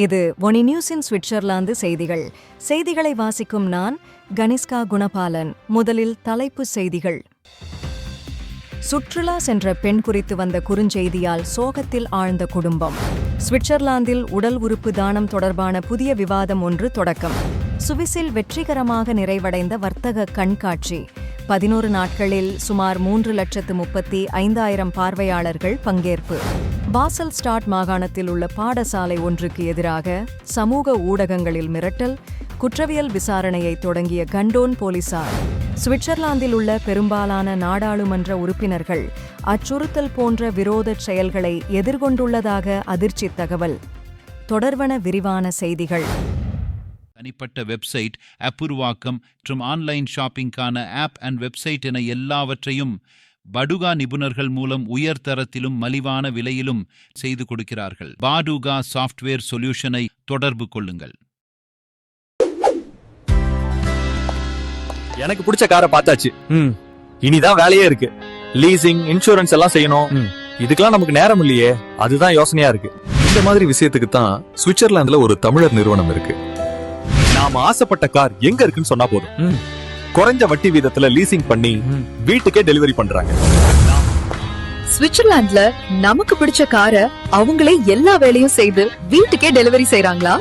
இது ஒனி நியூஸின் சுவிட்சர்லாந்து செய்திகள். செய்திகளை வாசிக்கும் நான் கனிஷ்கா குணபாலன். முதலில் தலைப்புச் செய்திகள். சுற்றுலா சென்ற பெண் குறித்து வந்த குறுஞ்செய்தியால் சோகத்தில் ஆழ்ந்த குடும்பம். சுவிட்சர்லாந்தில் உடல் உறுப்பு தானம் தொடர்பான புதிய விவாதம் ஒன்று தொடக்கம். சுவிஸில் வெற்றிகரமாக நிறைவடைந்த வர்த்தக கண்காட்சி. 11 நாட்களில் சுமார் 3,35,000 பார்வையாளர்கள் பங்கேற்பு. பாசல் ஸ்டாட் மாகாணத்தில் உள்ள பாடசாலை ஒன்றுக்கு எதிராக சமூக ஊடகங்களில் மிரட்டல். குற்றவியல் விசாரணையை தொடங்கிய கண்டோன் போலீசார். சுவிட்சர்லாந்தில் உள்ள பெரும்பாலான நாடாளுமன்ற உறுப்பினர்கள் அச்சுறுத்தல் போன்ற விரோதச் செயல்களை எதிர்கொண்டுள்ளதாக அதிர்ச்சி தகவல். தொடர்வன விரிவான செய்திகள். தனிப்பட்ட வெப்சைட், ஆப் உருவாக்கம் மற்றும் ஆன்லைன் ஷாப்பிங்கான ஆப் அண்ட் வெப்சைட் என எல்லாவற்றையும் படுகா நிபுணர்கள் மூலம் உயர்தரத்திலும் மலிவான விலையிலும் செய்து கொடுக்கிறார்கள். பாடுகா சாஃப்ட்வேர் சொல்யூஷனை தொடர்பு கொள்ளுங்கள். எனக்கு பிடிச்ச காரை பார்த்தாச்சு. இனிதான் வேலையே இருக்கு. லீசிங், இன்சூரன்ஸ் எல்லாம் செய்யணும். இதுக்கெல்லாம் நமக்கு நேரம் இல்லையே. அதுதான் யோசனையா இருக்கு. இந்த மாதிரி விஷயத்துக்கு தான் சுவிட்சர்லாந்துல ஒரு தமிழர் நிறுவனம் இருக்கு. நாம ஆசைப்பட்ட கார் எங்க இருக்குன்னு சொன்னா போதும். குறைஞ்ச வட்டி வீதத்துல லீசிங் பண்ணி வீட்டுக்கே டெலிவரி பண்றாங்க. சுவிட்சர்லாந்துல நமக்கு பிடிச்ச காரை அவங்களே எல்லா வேலையும் செய்து வீட்டுக்கே டெலிவரி செய்றாங்களா?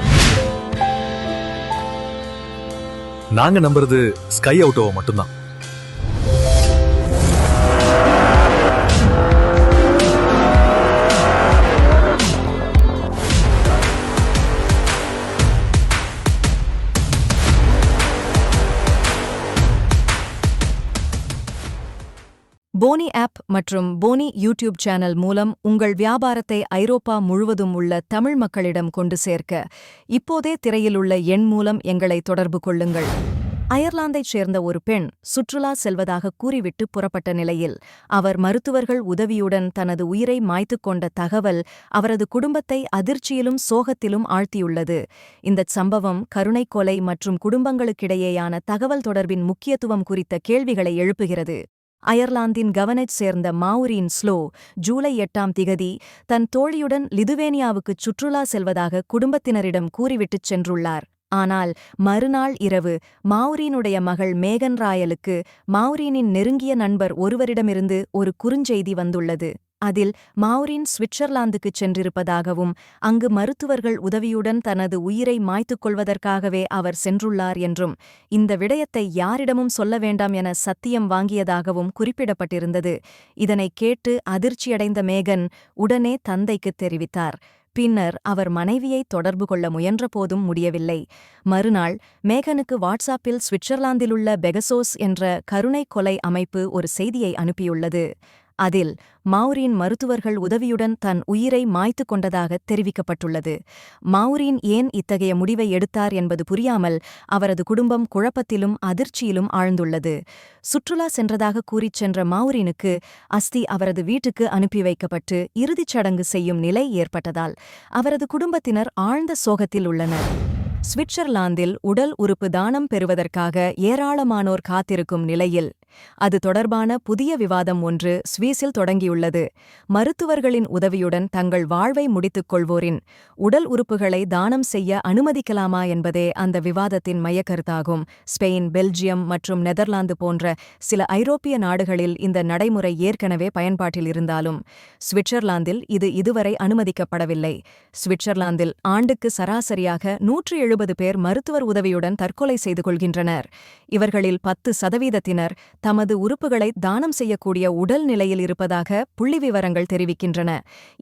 நாங்க நம்புறது ஸ்கை ஆட்டோவை மட்டும்தான். போனி ஆப் மற்றும் போனி யூடியூப் சேனல் மூலம் உங்கள் வியாபாரத்தை ஐரோப்பா முழுவதும் உள்ள தமிழ் மக்களிடம் கொண்டு சேர்க்க இப்போதே திரையில் உள்ள எண் மூலம் எங்களை தொடர்பு கொள்ளுங்கள். அயர்லாந்தைச் சேர்ந்த ஒரு பெண் சுற்றுலா செல்வதாக கூறிவிட்டு புறப்பட்ட நிலையில் அவர் மருத்துவர்கள் உதவியுடன் தனது உயிரை மாய்த்துக் கொண்ட தகவல் அவரது குடும்பத்தை அதிர்ச்சியிலும் சோகத்திலும் ஆழ்த்தியுள்ளது. இந்தச் சம்பவம் கருணை கொலை மற்றும் குடும்பங்களுக்கிடையேயான தகவல் தொடர்பின் முக்கியத்துவம் குறித்த கேள்விகளை எழுப்புகிறது. அயர்லாந்தின் கவனச் சேர்ந்த மாவுரீன் ஸ்லோ ஜூலை 8 தன் தோழியுடன் லிதுவேனியாவுக்குச் சுற்றுலா செல்வதாக குடும்பத்தினரிடம் கூறிவிட்டுச் சென்றுள்ளார். ஆனால் மறுநாள் இரவு மாவுரீனுடைய மகள் மேகன் ராயலுக்கு மாவுரீனின் நெருங்கிய நண்பர் ஒருவரிடமிருந்து ஒரு குறுஞ்செய்தி வந்துள்ளது. அதில் மாவுரீன் சுவிட்சர்லாந்துக்குச் சென்றிருப்பதாகவும் அங்கு மருத்துவர்கள் உதவியுடன் தனது உயிரை மாய்த்துக் கொள்வதற்காகவே அவர் சென்றுள்ளார் என்றும் இந்த விடயத்தை யாரிடமும் சொல்ல வேண்டாம் என சத்தியம் வாங்கியதாகவும் குறிப்பிடப்பட்டிருந்தது. இதனைக் கேட்டு அதிர்ச்சியடைந்த மேகன் உடனே தந்தைக்குத் தெரிவித்தார். பின்னர் அவர் மனைவியை தொடர்பு கொள்ள முயன்றபோதும் முடியவில்லை. மறுநாள் மேகனுக்கு வாட்ஸ்ஆப்பில் சுவிட்சர்லாந்திலுள்ள பெகசோஸ் என்ற கருணை கொலை அமைப்பு ஒரு செய்தியை அனுப்பியுள்ளது. அதில் மாவுரீன் மருத்துவர்கள் உதவியுடன் தன் உயிரை மாய்த்துக் கொண்டதாக தெரிவிக்கப்பட்டுள்ளது. மாவுரீன் ஏன் இத்தகைய முடிவை எடுத்தார் என்பது புரியாமல் அவரது குடும்பம் குழப்பத்திலும் அதிர்ச்சியிலும் ஆழ்ந்துள்ளது. சுற்றுலா சென்றதாக கூறிச் சென்ற மாவுரீனுக்கு அஸ்தி அவரது வீட்டுக்கு அனுப்பி வைக்கப்பட்டு இறுதிச் சடங்கு செய்யும் நிலை ஏற்பட்டதால் அவரது குடும்பத்தினர் ஆழ்ந்த சோகத்தில் உள்ளனர். சுவிட்சர்லாந்தில் உடல் உறுப்பு தானம் பெறுவதற்காக ஏராளமானோர் காத்திருக்கும் நிலையில் அது தொடர்பான புதிய விவாதம் ஒன்று சுவிஸில் தொடங்கியுள்ளது. மருத்துவர்களின் உதவியுடன் தங்கள் வாழ்வை முடித்துக் கொள்வோரின் உடல் உறுப்புகளை தானம் செய்ய அனுமதிக்கலாமா என்பதே அந்த விவாதத்தின் மையக்கருத்தாகும். ஸ்பெயின், பெல்ஜியம் மற்றும் நெதர்லாந்து போன்ற சில ஐரோப்பிய நாடுகளில் இந்த நடைமுறை ஏற்கனவே பயன்பாட்டில் இருந்தாலும் சுவிட்சர்லாந்தில் இது இதுவரை அனுமதிக்கப்படவில்லை. சுவிட்சர்லாந்தில் ஆண்டுக்கு சராசரியாக 170 பேர் மருத்துவர் உதவியுடன் தற்கொலை செய்து கொள்கின்றனர். இவர்களில் 10% தமது உறுப்புகளை தானம் செய்யக்கூடிய உடல் நிலையில் இருப்பதாக புள்ளிவிவரங்கள் தெரிவிக்கின்றன.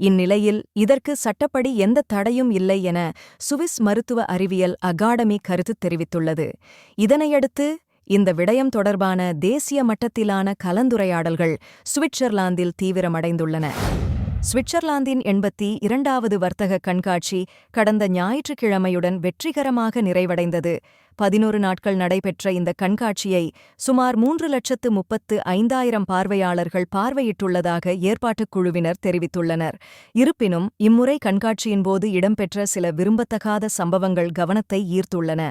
இந்நிலையில் இதற்கு சட்டப்படி எந்த தடையும் இல்லை என சுவிஸ் மருத்துவ அறிவியல் அகாடமி கருத்து தெரிவித்துள்ளது. இதனையடுத்து இந்த விடயம் தொடர்பான தேசிய மட்டத்திலான கலந்துரையாடல்கள் சுவிட்சர்லாந்தில் தீவிரமடைந்துள்ளன. சுவிட்சர்லாந்தின் 82வது வர்த்தக கண்காட்சி கடந்த ஞாயிற்றுக்கிழமையுடன் வெற்றிகரமாக நிறைவடைந்தது. 11 நாட்கள் நடைபெற்ற இந்த கண்காட்சியை சுமார் 3,35,000 பார்வையாளர்கள் பார்வையிட்டுள்ளதாக ஏற்பாட்டுக் குழுவினர் தெரிவித்துள்ளனர். இருப்பினும் இம்முறை கண்காட்சியின் போது இடம்பெற்ற சில விரும்பத்தகாத சம்பவங்கள் கவனத்தை ஈர்த்துள்ளன.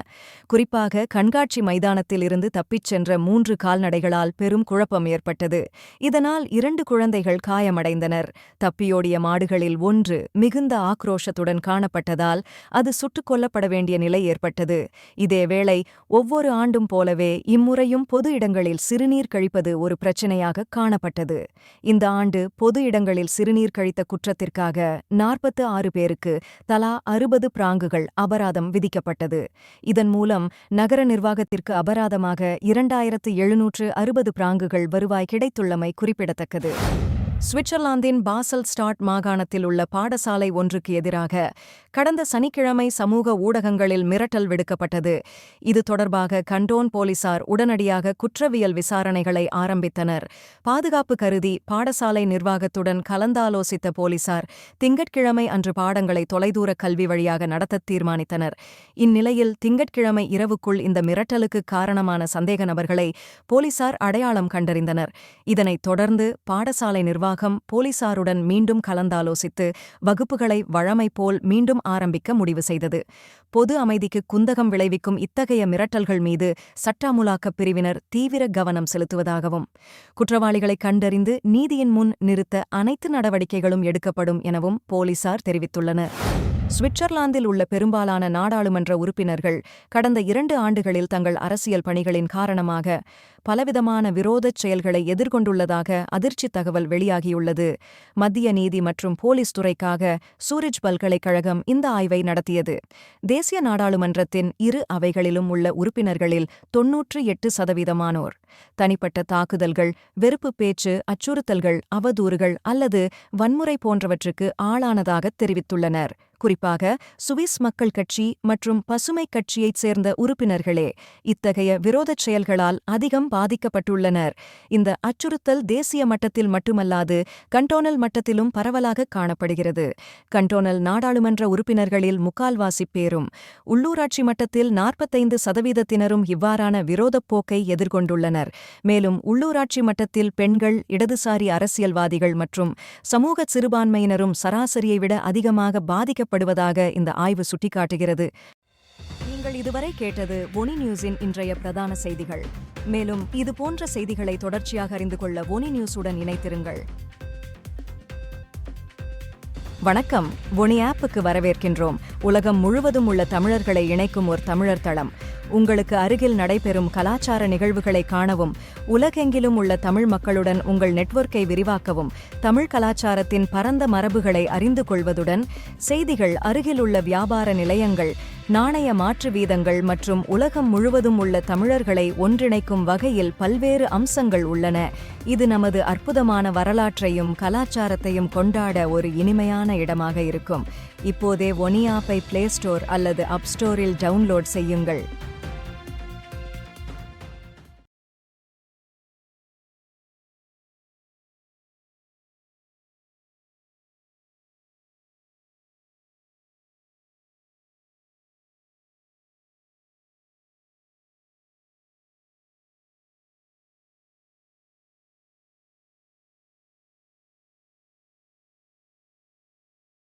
குறிப்பாக கண்காட்சி மைதானத்தில் இருந்து தப்பிச் சென்ற 3 கால்நடைகளால் பெரும் குழப்பம் ஏற்பட்டது. இதனால் 2 குழந்தைகள் காயமடைந்தனர். தப்பியோடிய மாடுகளில் ஒன்று மிகுந்த ஆக்ரோஷத்துடன் காணப்பட்டதால் அது சுட்டுக் கொல்லப்பட வேண்டிய நிலை ஏற்பட்டது. இதேவேளை ஒவ்வொரு ஆண்டும் போலவே இம்முறையும் பொது இடங்களில் சிறுநீர் கழிப்பது ஒரு பிரச்சினையாக காணப்பட்டது. இந்த ஆண்டு பொது இடங்களில் சிறுநீர் கழித்த குற்றத்திற்காக 46 பேருக்கு தலா 60 பிராங்குகள் அபராதம் விதிக்கப்பட்டது. இதன் மூலம் நகர நிர்வாகத்திற்கு அபராதமாக 2760 பிராங்குகள் வருவாய் கிடைத்துள்ளமை குறிப்பிடத்தக்கது. சுவிட்சர்லாந்தின் பாசல் ஸ்டாட் மாகாணத்தில் உள்ள பாடசாலை ஒன்றுக்கு எதிராக கடந்த சனிக்கிழமை சமூக ஊடகங்களில் மிரட்டல் விடுக்கப்பட்டது. இது தொடர்பாக கண்டோன் போலீசார் உடனடியாக குற்றவியல் விசாரணைகளை ஆரம்பித்தனர். பாதுகாப்பு கருதி பாடசாலை நிர்வாகத்துடன் கலந்தாலோசித்த போலீசார் திங்கட்கிழமை அன்று பாடங்களை தொலைதூர கல்வி வழியாக நடத்த தீர்மானித்தனர். இந்நிலையில் திங்கட்கிழமை இரவுக்குள் இந்த மிரட்டலுக்கு காரணமான சந்தேக நபர்களை போலீசார் அடையாளம் கண்டறிந்தனர். இதனைத் தொடர்ந்து பாடசாலை நிர்வாகம் போலீசாருடன் மீண்டும் கலந்தாலோசித்து வகுப்புகளை வழமை போல் மீண்டும் ஆரம்பிக்க முடிவு செய்தது. பொது அமைதிக்கு குந்தகம் விளைவிக்கும் இத்தகைய மிரட்டல்கள் மீது சட்ட அமுலாக்கப் பிரிவினர் தீவிர கவனம் செலுத்துவதாகவும் குற்றவாளிகளை கண்டறிந்து நீதியின் முன் நிறுத்த அனைத்து நடவடிக்கைகளும் எடுக்கப்படும் எனவும் போலீசார் தெரிவித்துள்ளனர். சுவிட்சர்லாந்தில் உள்ள பெரும்பாலான நாடாளுமன்ற உறுப்பினர்கள் கடந்த 2 ஆண்டுகளில் தங்கள் அரசியல் பணிகளின் காரணமாக பலவிதமான விரோதச் செயல்களை எதிர்கொண்டுள்ளதாக அதிர்ச்சித் தகவல் வெளியாகியுள்ளது. மத்திய நீதி மற்றும் போலீஸ் துறைக்காக சூரிச் பல்கலைக்கழகம் இந்த ஆய்வை நடத்தியது. தேசிய நாடாளுமன்றத்தின் 2 அவைகளிலும் உள்ள உறுப்பினர்களில் 98% தனிப்பட்ட தாக்குதல்கள், வெறுப்பு பேச்சு, அச்சுறுத்தல்கள், அவதூறுகள் அல்லது வன்முறை போன்றவற்றுக்கு ஆளானதாக தெரிவித்துள்ளனர். குறிப்பாக சுவிஸ் மக்கள் கட்சி மற்றும் பசுமைக் கட்சியைச் சேர்ந்த உறுப்பினர்களே இத்தகைய விரோதச் செயல்களால் அதிகம் பாதிக்கப்பட்டுள்ளனர். இந்த அச்சுறுத்தல் தேசிய மட்டத்தில் மட்டுமல்லாது கண்டோனல் மட்டத்திலும் பரவலாக காணப்படுகிறது. கண்டோனல் நாடாளுமன்ற உறுப்பினர்களில் முக்கால்வாசி பேரும் உள்ளூராட்சி மட்டத்தில் 45%த்தினரும் இவ்வாறான விரோதப் போக்கை எதிர்கொண்டுள்ளனர். மேலும் உள்ளூராட்சி மட்டத்தில் பெண்கள், இடதுசாரி அரசியல்வாதிகள் மற்றும் சமூக சிறுபான்மையினரும் சராசரியை விட அதிகமாக பாதிக்கப்படுவதாக இந்த ஆய்வு சுட்டிக்காட்டுகிறது. நீங்கள் இதுவரை கேட்டது ஒனி நியூஸின் இன்றைய பிரதான செய்திகள். மேலும் இதுபோன்ற செய்திகளை தொடர்ச்சியாக அறிந்து கொள்ள ஒனி நியூஸுடன் இணைத்திருங்கள். வணக்கம். ஒனி ஆப்புக்கு வரவேற்கின்றோம். உலகம் முழுவதும் உள்ள தமிழர்களை இணைக்கும் ஒரு தமிழர் தளம். உங்களுக்கு அருகில் நடைபெறும் கலாச்சார நிகழ்வுகளை காணவும், உலகெங்கிலும் உள்ள தமிழ் மக்களுடன் உங்கள் நெட்வொர்க்கை விரிவாக்கவும், தமிழ் கலாச்சாரத்தின் பரந்த மரபுகளை அறிந்து கொள்வதுடன் செய்திகள், அருகிலுள்ள வியாபார நிலையங்கள், நாணய மாற்று வீதங்கள் மற்றும் உலகம் முழுவதும் உள்ள தமிழர்களை ஒன்றிணைக்கும் வகையில் பல்வேறு அம்சங்கள் உள்ளன. இது நமது அற்புதமான வரலாற்றையும் கலாச்சாரத்தையும் கொண்டாட ஒரு இனிமையான இடமாக இருக்கும். இப்போதே ஒனி ஆப்பை பிளே ஸ்டோர் அல்லது அப் ஸ்டோரில் டவுன்லோட் செய்யுங்கள்.